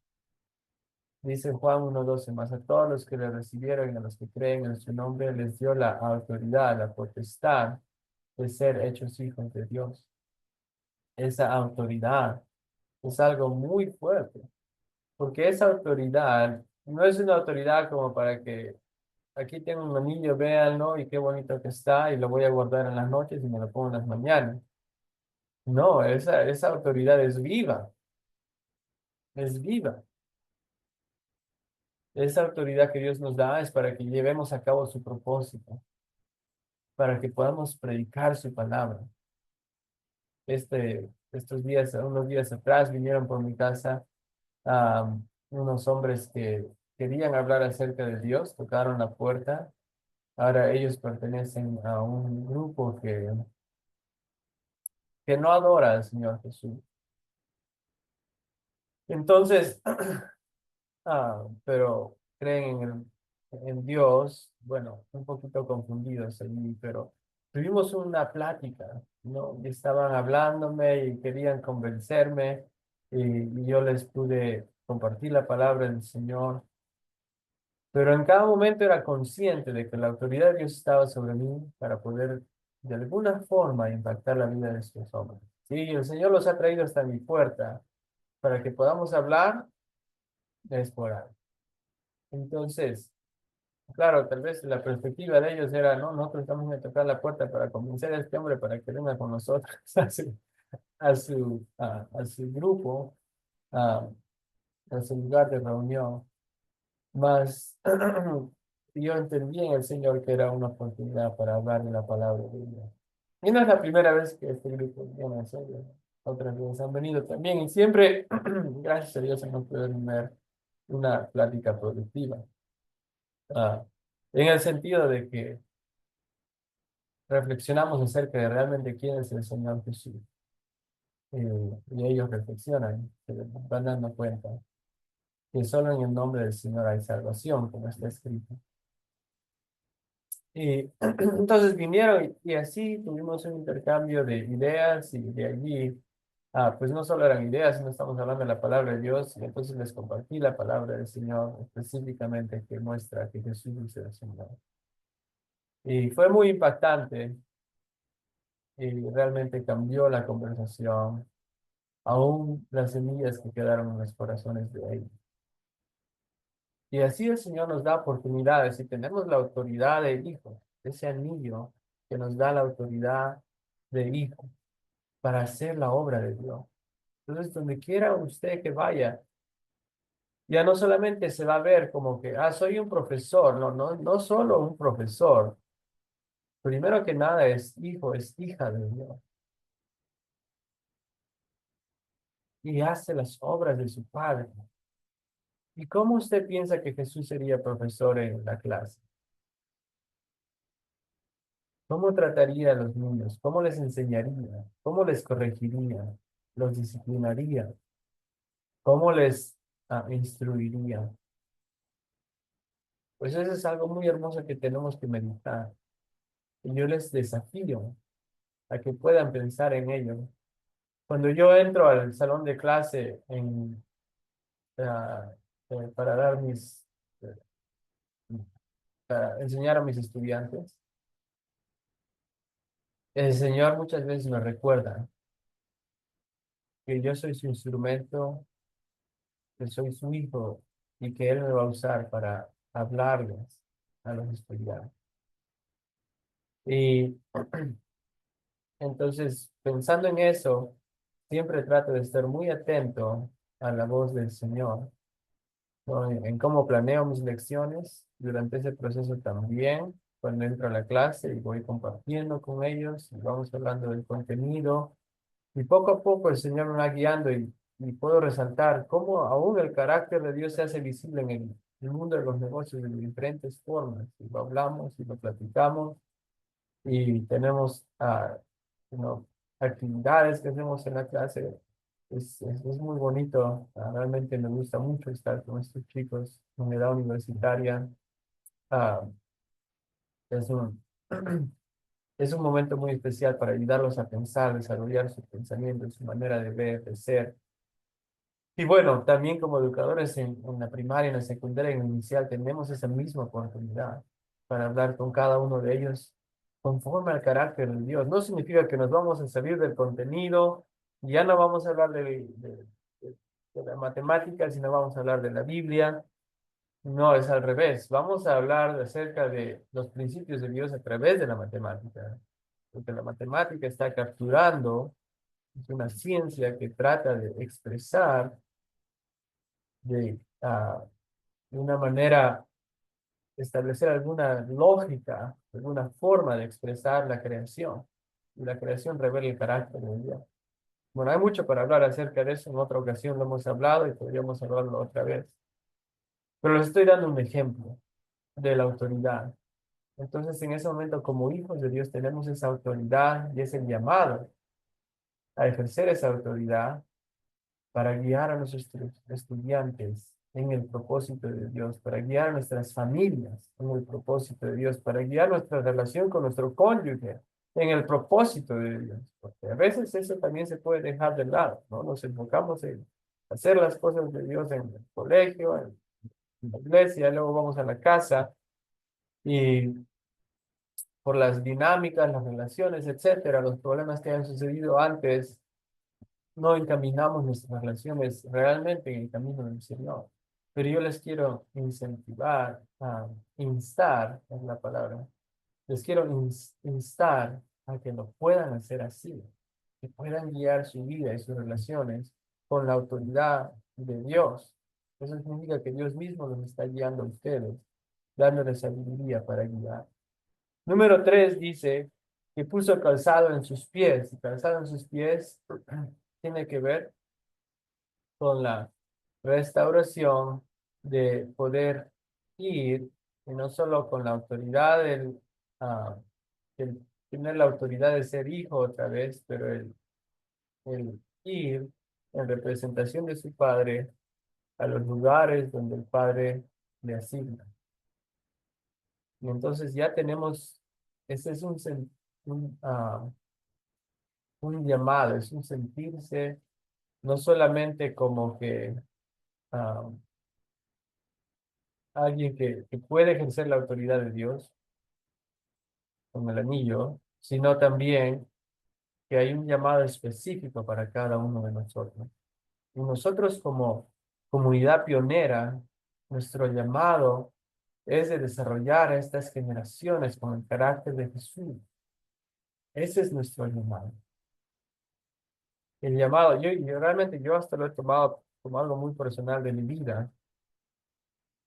Dice Juan 1:12, más a todos los que le recibieron y a los que creen en su nombre les dio la autoridad, la potestad de ser hechos hijos de Dios. Esa autoridad es algo muy fuerte, porque esa autoridad no es una autoridad como para que aquí tengo un anillo, véanlo y qué bonito que está y lo voy a guardar en las noches y me lo pongo en las mañanas. No, esa autoridad es viva, es viva. Esa autoridad que Dios nos da es para que llevemos a cabo su propósito, para que podamos predicar su palabra. Unos días atrás vinieron por mi casa unos hombres que querían hablar acerca de Dios, tocaron la puerta. Ahora ellos pertenecen a un grupo que no adora al Señor Jesús. Entonces, pero creen en Dios, bueno, un poquito confundidos allí, pero tuvimos una plática, ¿no? Y estaban hablándome y querían convencerme y yo les pude compartir la palabra del Señor, pero en cada momento era consciente de que la autoridad de Dios estaba sobre mí para poder de alguna forma impactar la vida de estos hombres. Sí, el Señor los ha traído hasta mi puerta para que podamos hablar es por algo. Entonces, claro, tal vez la perspectiva de ellos era, no, nosotros estamos a tocar la puerta para convencer a este hombre para que venga con nosotros a su grupo, a, a su lugar de reunión. Mas yo entendí en el Señor que era una oportunidad para hablar de la palabra de Dios. Y no es la primera vez que este grupo viene a hacerlo. Otras veces han venido también y siempre, gracias a Dios, hemos podido tener una plática productiva. Ah, en el sentido de que reflexionamos acerca de realmente quién es el Señor Jesús. Y ellos reflexionan, se van dando cuenta que solo en el nombre del Señor hay salvación, como está escrito. Y entonces vinieron y así tuvimos un intercambio de ideas y de allí, pues no solo eran ideas, sino estamos hablando de la palabra de Dios y entonces les compartí la palabra del Señor específicamente que muestra que Jesús es el Señor. Y fue muy impactante y realmente cambió la conversación, aún las semillas que quedaron en los corazones de ellos. Y así el Señor nos da oportunidades y tenemos la autoridad de hijo, ese anillo que nos da la autoridad de hijo. para hacer la obra de Dios. Entonces, donde quiera usted que vaya, ya no solamente se va a ver como que, soy un profesor, no solo un profesor. Primero que nada es hijo, es hija de Dios y hace las obras de su padre. ¿Y cómo usted piensa que Jesús sería profesor en la clase? ¿Cómo trataría a los niños? ¿Cómo les enseñaría? ¿Cómo les corregiría? ¿Los disciplinaría? ¿Cómo les instruiría? Pues eso es algo muy hermoso que tenemos que meditar. Y yo les desafío a que puedan pensar en ello. Cuando yo entro al salón de clase ah, para dar eh, para enseñar a mis estudiantes, el Señor muchas veces me recuerda que yo soy su instrumento, que soy su hijo y que Él me va a usar para hablarles a los estudiantes. Y entonces, pensando en eso, siempre trato de estar muy atento a la voz del Señor, ¿no? En cómo planeo mis lecciones durante ese proceso también, cuando entro a la clase y voy compartiendo con ellos, y vamos hablando del contenido, y poco a poco el Señor me va guiando y puedo resaltar cómo aún el carácter de Dios se hace visible en el mundo de los negocios de diferentes formas. Y lo hablamos y lo platicamos y tenemos actividades que hacemos en la clase. Es muy bonito. Realmente me gusta mucho estar con estos chicos en edad universitaria. Ah, es un, es un momento muy especial para ayudarlos a pensar, desarrollar su pensamiento, su manera de ver, de ser. Y bueno, también como educadores en la primaria, en la secundaria, en el inicial, tenemos esa misma oportunidad para hablar con cada uno de ellos conforme al carácter de Dios. No significa que nos vamos a salir del contenido, ya no vamos a hablar de la matemática, sino vamos a hablar de la Biblia. No, es al revés. Vamos a hablar acerca de los principios de Dios a través de la matemática, porque la matemática está capturando, es una ciencia que trata de expresar de una manera, establecer alguna lógica, alguna forma de expresar la creación. Y la creación revela el carácter de Dios. Bueno, hay mucho para hablar acerca de eso. En otra ocasión lo hemos hablado y podríamos hablarlo otra vez. Pero les estoy dando un ejemplo de la autoridad. Entonces, en ese momento, como hijos de Dios, tenemos esa autoridad y es el llamado a ejercer esa autoridad para guiar a nuestros estudiantes en el propósito de Dios, para guiar a nuestras familias en el propósito de Dios, para guiar nuestra relación con nuestro cónyuge en el propósito de Dios. Porque a veces eso también se puede dejar de lado, ¿no? Nos enfocamos en hacer las cosas de Dios en el colegio, en la iglesia, luego vamos a la casa y por las dinámicas, las relaciones, etcétera, los problemas que han sucedido antes, no encaminamos nuestras relaciones realmente en el camino del Señor. Pero yo les quiero incentivar, instar, es la palabra, les quiero instar a que lo puedan hacer así, que puedan guiar su vida y sus relaciones con la autoridad de Dios. Eso significa que Dios mismo los está guiando a ustedes, dándoles sabiduría para guiar. Número 3 dice que puso calzado en sus pies. Y calzado en sus pies tiene que ver con la restauración de poder ir, y no solo con la autoridad ah, el tener la autoridad de ser hijo otra vez, pero el ir en representación de su padre a los lugares donde el padre le asigna. Y entonces ya tenemos, ese es un llamado, es un sentirse no solamente como que ah, alguien que puede ejercer la autoridad de Dios con el anillo, sino también que hay un llamado específico para cada uno de nosotros. Y nosotros como comunidad pionera, nuestro llamado es de desarrollar a estas generaciones con el carácter de Jesús. Ese es nuestro llamado. El llamado, realmente yo hasta lo he tomado como algo muy personal de mi vida.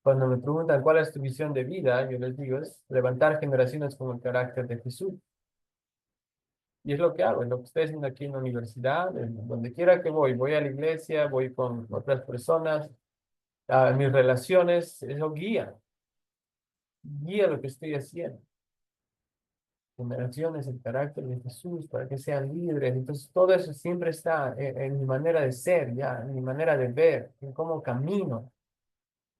Cuando me preguntan cuál es tu visión de vida, yo les digo, es levantar generaciones con el carácter de Jesús. Y es lo que hago, es lo que estoy haciendo aquí en la universidad, en donde quiera que voy a la iglesia, voy con otras personas, a mis relaciones, eso guía lo que estoy haciendo. Generaciones, el carácter de Jesús, para que sean libres. Entonces, todo eso siempre está en mi manera de ser, ya, en mi manera de ver, en cómo camino,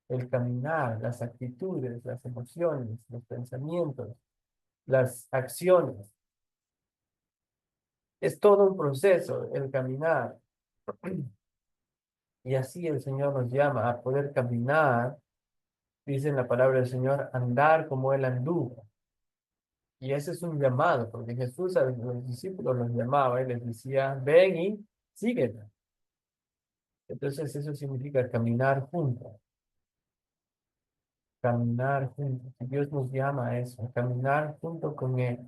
el caminar, las actitudes, las emociones, los pensamientos, las acciones. Es todo un proceso, el caminar. Y así el Señor nos llama a poder caminar, dice en la palabra del Señor, andar como Él anduvo. Y ese es un llamado, porque Jesús a los discípulos los llamaba y les decía, ven y sígueme. Entonces eso significa caminar juntos. Y Dios nos llama a eso, a caminar junto con Él.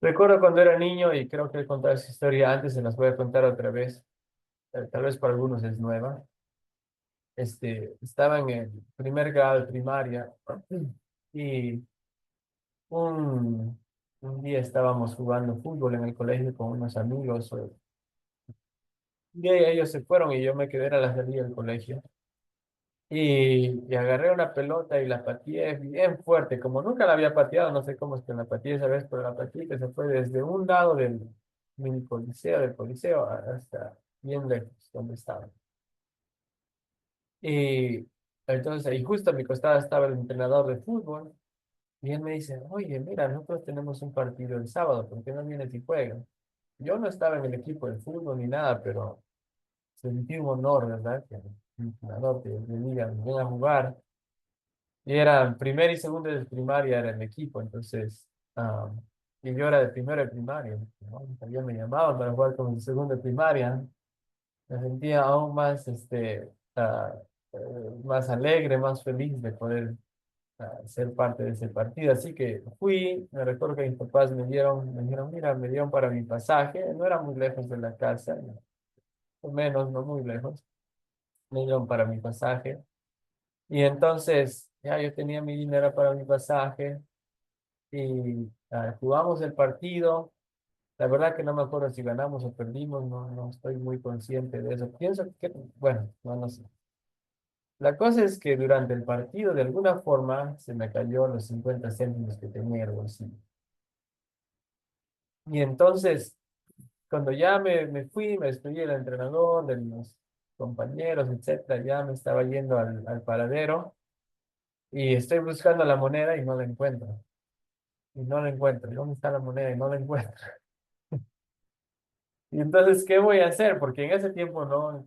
Recuerdo cuando era niño, y creo que he contado esa historia antes, se las voy a contar otra vez, tal vez para algunos es nueva. Estaba en el primer grado de primaria y un, un día estábamos jugando fútbol en el colegio con unos amigos. Y ellos se fueron y yo me quedé a la salida del colegio. Y agarré una pelota y la pateé bien fuerte, como nunca la había pateado, no sé cómo es que la pateé esa vez, pero la pateé que se fue desde un lado del mini coliseo, del coliseo, hasta bien lejos, donde estaba. Y entonces, ahí justo a mi costado estaba el entrenador de fútbol, y él me dice, oye, mira, nosotros tenemos un partido el sábado, ¿por qué no vienes y juegas? Yo no estaba en el equipo de fútbol ni nada, pero sentí un honor, ¿verdad? Que el entrenador te diga, ven a jugar. Y era primer y segundo de primaria era el equipo, entonces, ah, y yo era de primero de primaria, ¿no? Todavía me llamaban para jugar con el segundo de primaria, me sentía aún más, eh, más alegre, más feliz de poder ser parte de ese partido. Así que fui, me recuerdo que mis papás me dijeron, mira, me dieron para mi pasaje, no era muy lejos de la casa, o menos, no muy lejos, me dieron para mi pasaje. Y entonces, ya yo tenía mi dinero para mi pasaje y jugamos el partido. La verdad que no me acuerdo si ganamos o perdimos, no estoy muy consciente de eso. Pienso que, bueno, no sé. La cosa es que durante el partido, de alguna forma, se me cayó los 50 céntimos que tenía en el bolsillo. Y entonces, cuando ya me fui, me despedí del entrenador, de los compañeros, etcétera, ya me estaba yendo al paradero y estoy buscando la moneda y no la encuentro. Y no la encuentro. ¿Dónde está la moneda? Y no la encuentro. Y entonces, ¿qué voy a hacer? Porque en ese tiempo, ¿no?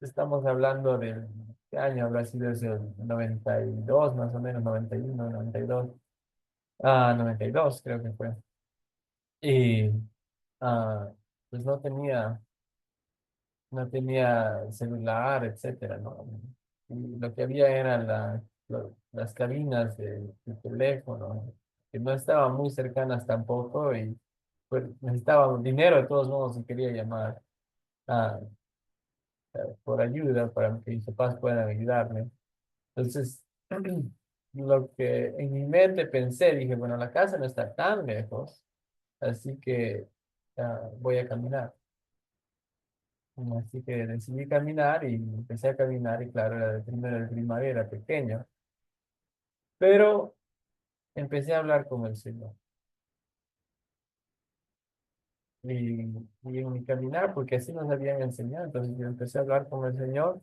Estamos hablando de, ¿qué año habrá sido ese? 92 más o menos, 91, 92. 92 creo que fue. Y ah, pues no tenía celular, etcétera, ¿no? Y lo que había eran las cabinas de teléfono, que no estaban muy cercanas tampoco, y pues necesitaba dinero de todos modos y quería llamar a, por ayuda para que mis papás puedan ayudarme. Entonces, lo que en mi mente pensé, dije, bueno, la casa no está tan lejos, así que voy a caminar. Así que decidí caminar y empecé a caminar y claro, era de primero de primaria, era pequeño, pero empecé a hablar con el Señor. Y, y en mi caminar, porque así nos habían enseñado, entonces yo empecé a hablar con el Señor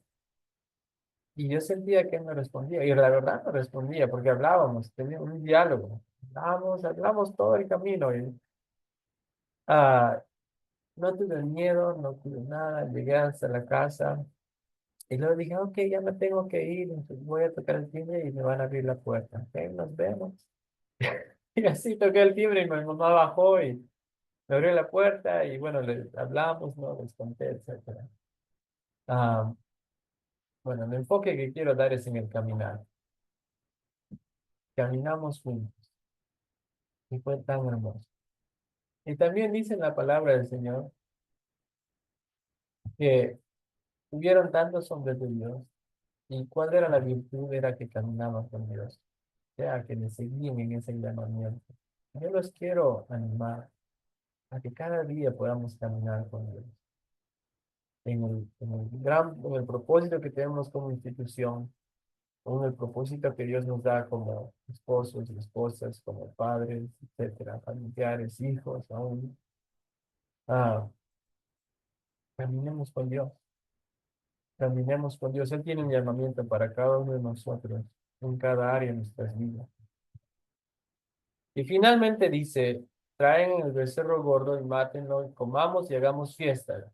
y yo sentía que Él me respondía. Y la verdad me respondía porque hablábamos, teníamos un diálogo. Hablamos todo el camino. Y, ah, no tuve miedo, no tuve nada. Llegué hasta la casa y luego dije, ok, ya me tengo que ir. Entonces voy a tocar el timbre y me van a abrir la puerta. Ok, nos vemos. Y así toqué el timbre y mi mamá bajó y me abrió la puerta y bueno, le hablamos, ¿no? Les conté, etcétera. Ah, bueno, el enfoque que quiero dar es en el caminar. Caminamos juntos y fue tan hermoso. Y también dice en la palabra del Señor que hubieron tantos hombres de Dios. ¿Y cuál era la virtud? Era que caminaban con Dios. O sea, que le seguían en ese llamamiento. Yo los quiero animar a que cada día podamos caminar con Dios. En el propósito que tenemos como institución, con el propósito que Dios nos da como esposos y esposas, como padres, etcétera, familiares, hijos, aún. Ah, caminemos con Dios. Caminemos con Dios. Él tiene un llamamiento para cada uno de nosotros, en cada área de nuestras vidas. Y finalmente dice, traen el becerro gordo y mátenlo y comamos y hagamos fiesta,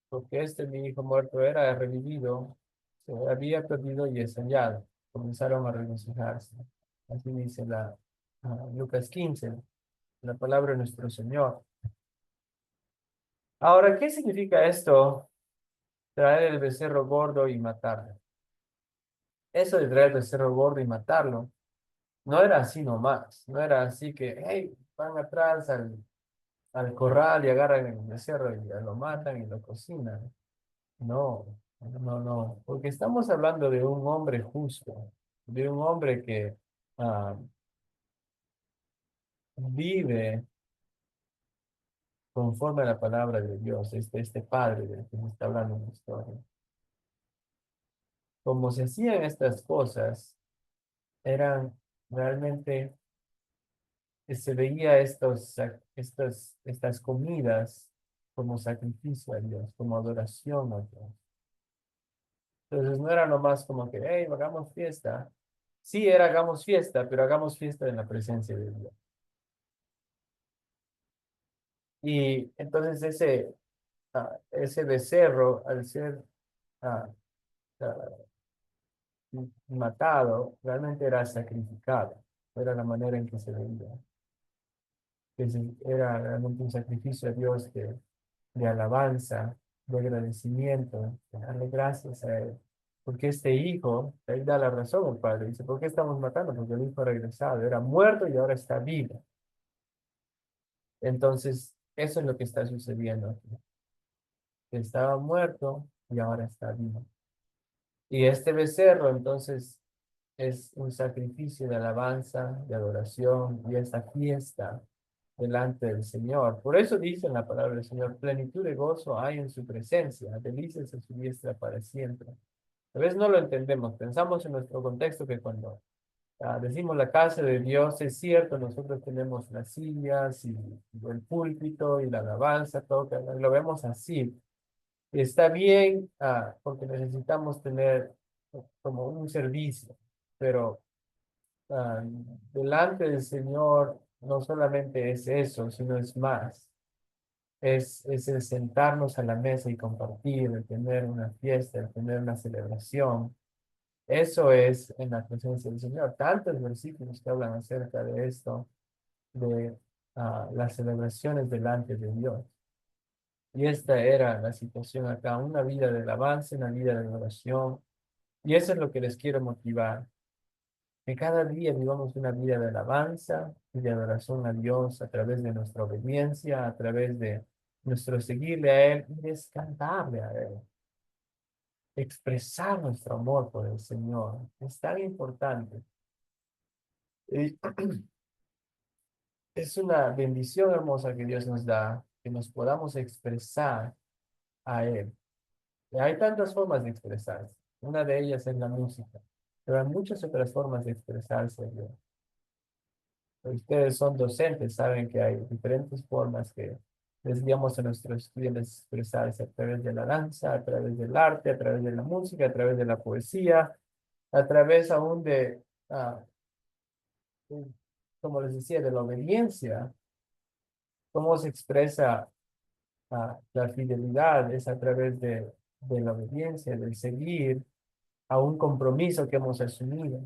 porque este mi hijo muerto era revivido, se había perdido y es hallado. Comenzaron a regocijarse. Así dice Lucas 15, la palabra de nuestro Señor. Ahora, ¿qué significa esto? Traer el becerro gordo y matarlo. Eso de traer el becerro gordo y matarlo, no era así nomás, no era así que, hey, van atrás al corral y agarran el becerro y ya lo matan y lo cocinan. No, no, no, porque estamos hablando de un hombre justo, de un hombre que ah, vive conforme a la palabra de Dios, este padre del que me está hablando en la historia. Como se hacían estas cosas, eran realmente, se veía estas comidas como sacrificio a Dios, como adoración a Dios. Entonces no era nomás como que, hey, hagamos fiesta. Sí, era hagamos fiesta, pero hagamos fiesta en la presencia de Dios. Y entonces ese becerro, al ser ah, ah, matado, realmente era sacrificado. Era la manera en que se veía. Era realmente un sacrificio a Dios de alabanza, de agradecimiento, de darle gracias a Él. Porque este hijo, él da la razón al padre, dice, ¿por qué estamos matando? Porque el hijo ha regresado, era muerto y ahora está vivo. Entonces, eso es lo que está sucediendo aquí. Que estaba muerto y ahora está vivo. Y este becerro, entonces, es un sacrificio de alabanza, de adoración y esta fiesta delante del Señor. Por eso dice en la palabra del Señor, plenitud de gozo hay en su presencia, delicias en su diestra para siempre. A veces no lo entendemos, pensamos en nuestro contexto que cuando decimos la casa de Dios, es cierto, nosotros tenemos las sillas y el púlpito y la alabanza, todo, lo vemos así. Está bien, porque necesitamos tener como un servicio, pero ah, delante del Señor no solamente es eso, sino es más. Es el sentarnos a la mesa y compartir, el tener una fiesta, el tener una celebración. Eso es en la presencia del Señor. Tantos versículos que hablan acerca de esto, de las celebraciones delante de Dios. Y esta era la situación acá, una vida de alabanza, una vida de oración. Y eso es lo que les quiero motivar, que cada día vivamos una vida de alabanza y de adoración a Dios a través de nuestra obediencia, a través de nuestro seguirle a Él y cantarle a Él, expresar nuestro amor por el Señor. Es tan importante. Y es una bendición hermosa que Dios nos da, que nos podamos expresar a Él. Y hay tantas formas de expresarse. Una de ellas es la música, pero hay muchas otras formas de expresarse a Dios. Ustedes son docentes, saben que hay diferentes formas que les guiamos a nuestros estudiantes a expresarse a través de la danza, a través del arte, a través de la música, a través de la poesía, a través aún ah, como les decía, de la obediencia. Cómo se expresa la fidelidad es a través de la obediencia, del seguir a un compromiso que hemos asumido.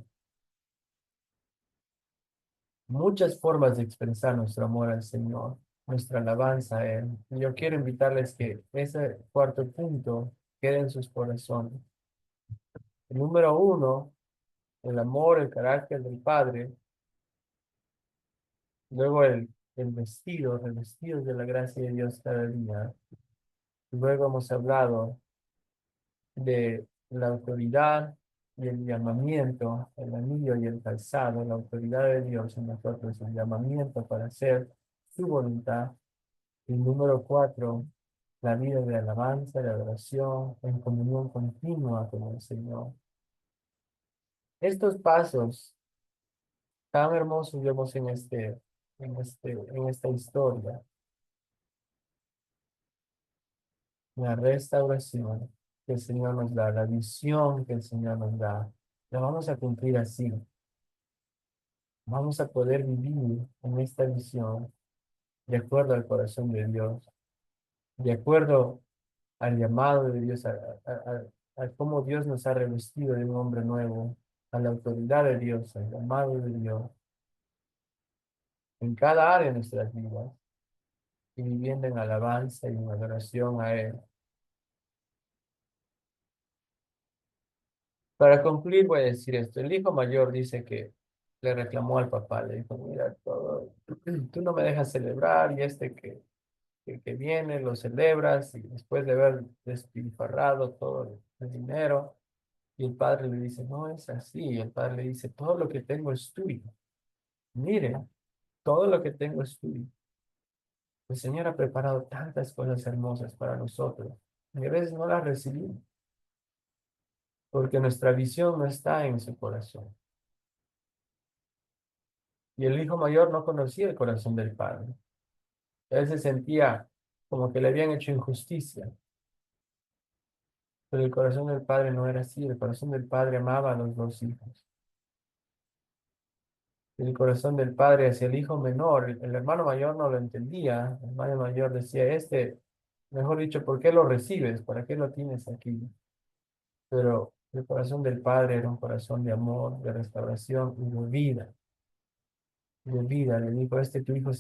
Muchas formas de expresar nuestro amor al Señor, nuestra alabanza a Él. Y yo quiero invitarles que ese cuarto punto quede en sus corazones. El número uno, el amor, el carácter del Padre. Luego el vestido, revestidos de la gracia de Dios cada día. Luego hemos hablado de la autoridad y el llamamiento, el anillo y el calzado, la autoridad de Dios en nosotros, el llamamiento para hacer su voluntad. Y número cuatro, la vida de alabanza, de adoración, en comunión continua con el Señor. Estos pasos tan hermosos vemos en esta historia, la restauración que el Señor nos da, la visión que el Señor nos da, la vamos a cumplir así. Vamos a poder vivir en esta visión de acuerdo al corazón de Dios, de acuerdo al llamado de Dios, a cómo Dios nos ha revestido de un hombre nuevo, a la autoridad de Dios, al llamado de Dios, en cada área de nuestras vidas, y viviendo en alabanza y en adoración a Él. Para concluir, voy a decir esto. El hijo mayor dice que le reclamó al papá, le dijo, mira, todo, tú no me dejas celebrar y que viene lo celebras y después de haber despilfarrado todo el dinero. Y el padre le dice, no es así. Y el padre le dice, todo lo que tengo es tuyo. Mire, todo lo que tengo es tuyo. El Señor ha preparado tantas cosas hermosas para nosotros. Y a veces no las recibimos porque nuestra visión no está en su corazón. Y el hijo mayor no conocía el corazón del padre. Él se sentía como que le habían hecho injusticia. Pero el corazón del padre no era así. El corazón del padre amaba a los dos hijos. El corazón del padre hacia el hijo menor. El hermano mayor no lo entendía. El hermano mayor decía, mejor dicho, ¿por qué lo recibes? ¿Para qué lo tienes aquí? Pero el corazón del padre era un corazón de amor, de restauración y de vida. De vida. Le dijo, tu hijo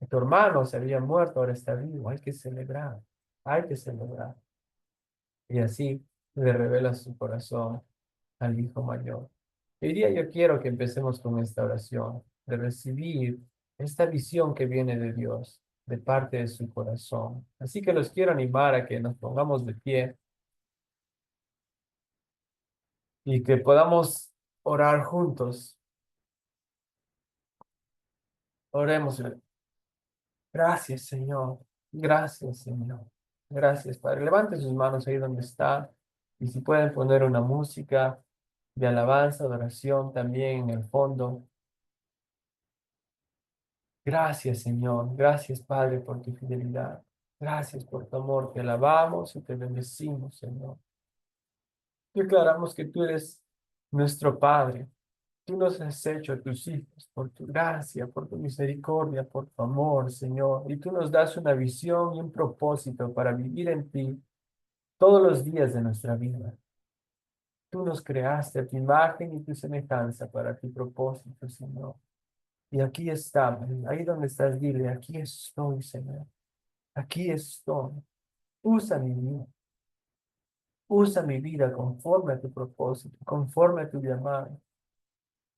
tu hermano se había muerto, ahora está vivo. Hay que celebrar. Hay que celebrar. Y así le revela su corazón al hijo mayor. Hoy día yo quiero que empecemos con esta oración, de recibir esta visión que viene de Dios, de parte de su corazón. Así que los quiero animar a que nos pongamos de pie y que podamos orar juntos. Oremos. Gracias, Señor. Gracias, Señor. Gracias, Padre. Levante sus manos ahí donde está y si pueden poner una música de alabanza, de oración también en el fondo. Gracias, Señor. Gracias, Padre, por tu fidelidad. Gracias por tu amor. Te alabamos y te bendecimos, Señor. Declaramos que tú eres nuestro Padre. Tú nos has hecho tus hijos por tu gracia, por tu misericordia, por tu amor, Señor. Y tú nos das una visión y un propósito para vivir en ti todos los días de nuestra vida. Tú nos creaste a tu imagen y tu semejanza para tu propósito, Señor. Y aquí estamos, ahí donde estás, dile, aquí estoy, Señor. Aquí estoy. Usa mi vida. Usa mi vida conforme a tu propósito, conforme a tu llamado.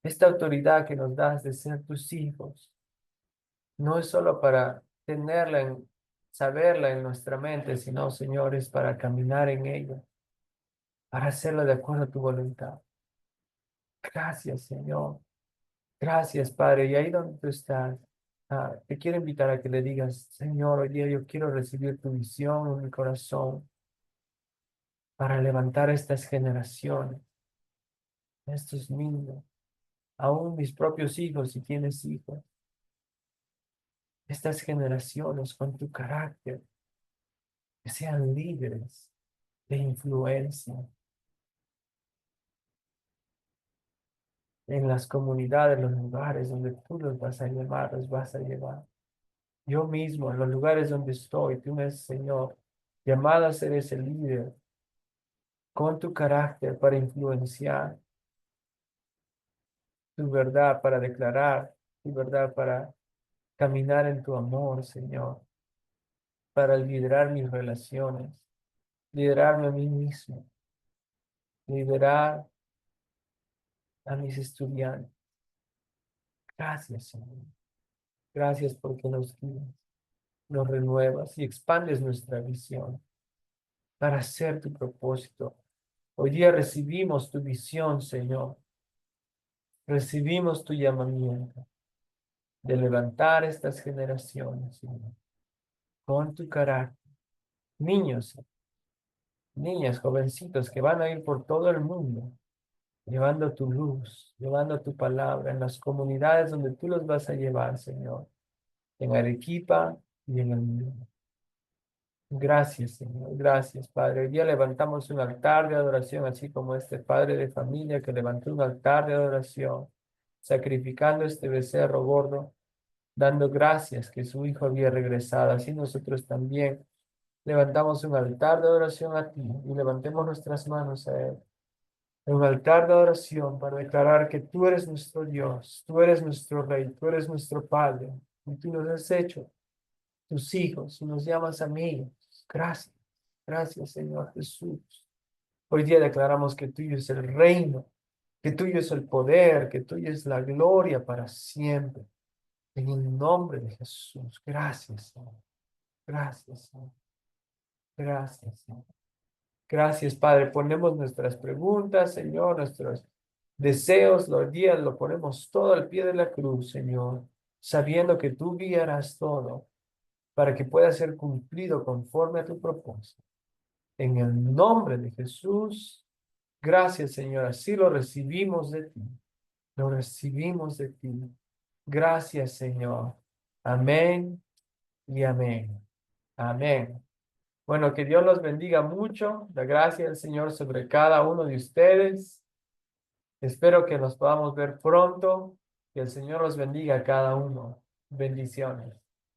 Esta autoridad que nos das de ser tus hijos no es solo para saberla en nuestra mente, sino, Señor, es para caminar en ella, para hacerla de acuerdo a tu voluntad. Gracias, Señor. Gracias, Padre. Y ahí donde tú estás, te quiero invitar a que le digas, Señor, hoy día yo quiero recibir tu visión en mi corazón para levantar estas generaciones, estos niños, aún mis propios hijos, si tienes hijos, estas generaciones con tu carácter, que sean líderes de influencia en las comunidades, los lugares donde tú los vas a llevar, los vas a llevar. Yo mismo, en los lugares donde estoy, tú me has, Señor, llamado a ser ese líder con tu carácter para influenciar tu verdad, para declarar tu verdad, para caminar en tu amor, Señor, para liderar mis relaciones, liderarme a mí mismo, liderar a mis estudiantes. Gracias, Señor. Gracias porque nos guías, nos renuevas y expandes nuestra visión para hacer tu propósito. Hoy día recibimos tu visión, Señor. Recibimos tu llamamiento de levantar estas generaciones, Señor, con tu carácter. Niños, niñas, jovencitos que van a ir por todo el mundo, llevando tu luz, llevando tu palabra en las comunidades donde tú los vas a llevar, Señor, en Arequipa y en el mundo. Gracias, Señor. Gracias, Padre. Hoy día levantamos un altar de adoración, así como este padre de familia que levantó un altar de adoración, sacrificando este becerro gordo, dando gracias que su hijo había regresado. Así nosotros también levantamos un altar de adoración a ti y levantemos nuestras manos a él. Un altar de adoración para declarar que tú eres nuestro Dios, tú eres nuestro Rey, tú eres nuestro Padre, y tú nos has hecho tus hijos y nos llamas amigos. Gracias, gracias Señor Jesús. Hoy día declaramos que tuyo es el reino, que tuyo es el poder, que tuyo es la gloria para siempre. En el nombre de Jesús. Gracias, Señor. Gracias, Señor. Gracias, Señor. Gracias, Padre. Ponemos nuestras preguntas, Señor, nuestros deseos, los días, lo ponemos todo al pie de la cruz, Señor, sabiendo que tú guiarás todo para que pueda ser cumplido conforme a tu propósito. En el nombre de Jesús, gracias, Señor. Así lo recibimos de ti. Lo recibimos de ti. Gracias, Señor. Amén y amén. Amén. Bueno, que Dios los bendiga mucho. La gracia del Señor sobre cada uno de ustedes. Espero que nos podamos ver pronto. Que el Señor los bendiga a cada uno. Bendiciones.